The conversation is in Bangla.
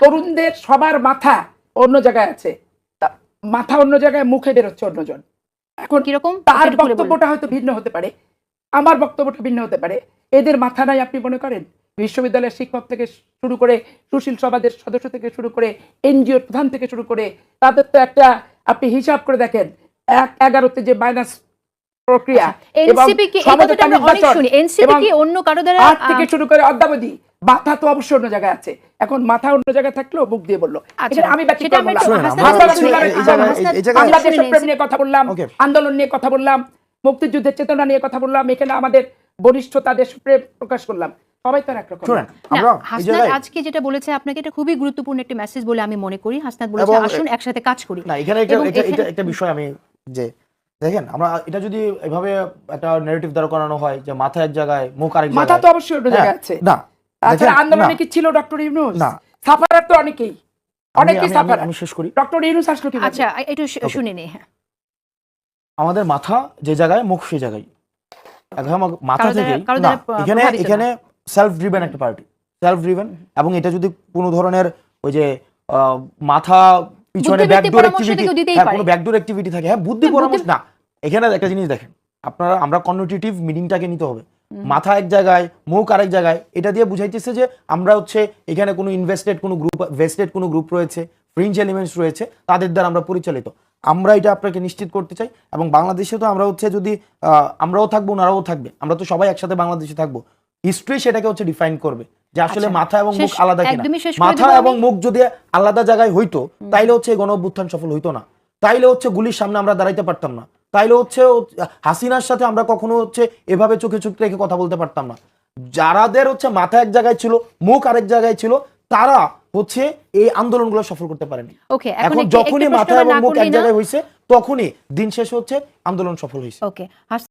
তরুণদের সবার মাথা অন্য জায়গায় আছে, মাথা অন্য জায়গায়, মুখে বেরোচ্ছে অন্যজন। এখন কিরকম তার বক্তব্যটা হয়তো ভিন্ন হতে পারে, আমার বক্তব্যটা ভিন্ন হতে পারে। এদের মাথা নাই আপনি মনে করেন? বিশ্ববিদ্যালয়ের শিক্ষক থেকে শুরু করে, সুশীল সমাজের সদস্য থেকে শুরু করে, এনজিওর প্রধান থেকে শুরু করে, তাদের তো একটা আপনি হিসাব করে দেখেন ১/১১ যে মাইনাস প্রক্রিয়া এনসিপি কি এই কথাটা আমরা অনেক শুনি, এনসিপি কি অন্য কারো দ্বারা থেকে শুরু করে অদ্যাবধি মাথা তো অবশ্যই অন্য জায়গায় আছে। এখন মাথা অন্য জায়গায় থাকলেও মুখ দিয়ে বললো। আমি দেশপ্রেম নিয়ে কথা বললাম, আন্দোলন নিয়ে কথা বললাম, মুক্তিযুদ্ধের চেতনা নিয়ে কথা বললাম, এখানে আমাদের বলিষ্ঠতা, দেশপ্রেম প্রকাশ করলাম। সবাই তো একরকম। হাসনাত আজকে যেটা বলেছে আপনাকে, এটা খুবই গুরুত্বপূর্ণ একটা মেসেজ বলে আমি মনে করি। হাসনাত বলেছে আসুন একসাথে কাজ করি। না, এখানে একটা বিষয় আমি যে দেখেন, আমরা এটা যদি এভাবে একটা ন্যারেটিভ দ্বারা করানো হয় যে মাথা এক জায়গায়, মুখ আরেক জায়গায়, মাথা তো অবশ্যই অন্য জায়গায় আছে। না, আচ্ছা, আন্দোলনে কি ছিল ডক্টর ইউনূস? না, সাফারার তো অনেকেই সাফার। আমি শেষ করি। ডক্টর ইউনূস আসলো কি? আচ্ছা, একটু শুনে নেই। আমাদের মাথা যে জায়গায়, মুখ সেই জায়গায়। মাথা থেকে এখানে সেলফ ড্রিভেন একটা পার্টি, সেলফ ড্রিভেন, এবং এটা যদি কোনো ধরনের ওই যে মাথা পিছনে ব্যাকডোর অ্যাক্টিভিটি থাকে, হ্যাঁ, বুদ্ধি পরামর্শ না। এখানে একটা জিনিস দেখেন আপনারা, আমরা কননোটেটিভ মিনিংটাকে নিতে হবে। মাথা এক জায়গায়, মুখ আরেক জায়গায়, এটা দিয়ে বুঝাইতেছে যে আমরা হচ্ছে এখানে কোনো ইনভেস্টেড কোনো গ্রুপ রয়েছে, ফ্রিঞ্জ এলিমেন্টস রয়েছে, তাদের দ্বারা আমরা পরিচালিত। আমরা এটা আপনাকে নিশ্চিত করতে চাই। এবং বাংলাদেশে তো আমরা হচ্ছে যদি আমরাও থাকবো, ওনারাও থাকবে, আমরা তো সবাই একসাথে বাংলাদেশে থাকবো। হিস্ট্রি সেটাকে হচ্ছে ডিফাইন করবে যে আসলে মাথা এবং মুখ আলাদা কিনা। মাথা এবং মুখ যদি আলাদা জায়গায় হইতো, তাইলে হচ্ছে গণ অভ্যুত্থান সফল হইতো না, তাইলে হচ্ছে গুলির সামনে আমরা দাঁড়াইতে পারতাম না, তাইলে হচ্ছে হাসিনার সাথে আমরা কখনো হচ্ছে এভাবে চোখে চোখ রেখে কথা বলতে পারতাম না। যারাদের হচ্ছে মাথা এক জায়গায় ছিল, মুখ আরেক জায়গায় ছিল, তারা হচ্ছে এই আন্দোলনগুলো সফল করতে পারেনি। এখন যখনই মাথা এবং মুখ এক জায়গায় হয়েছে, তখনই দিন শেষ হচ্ছে, আন্দোলন সফল হয়েছে।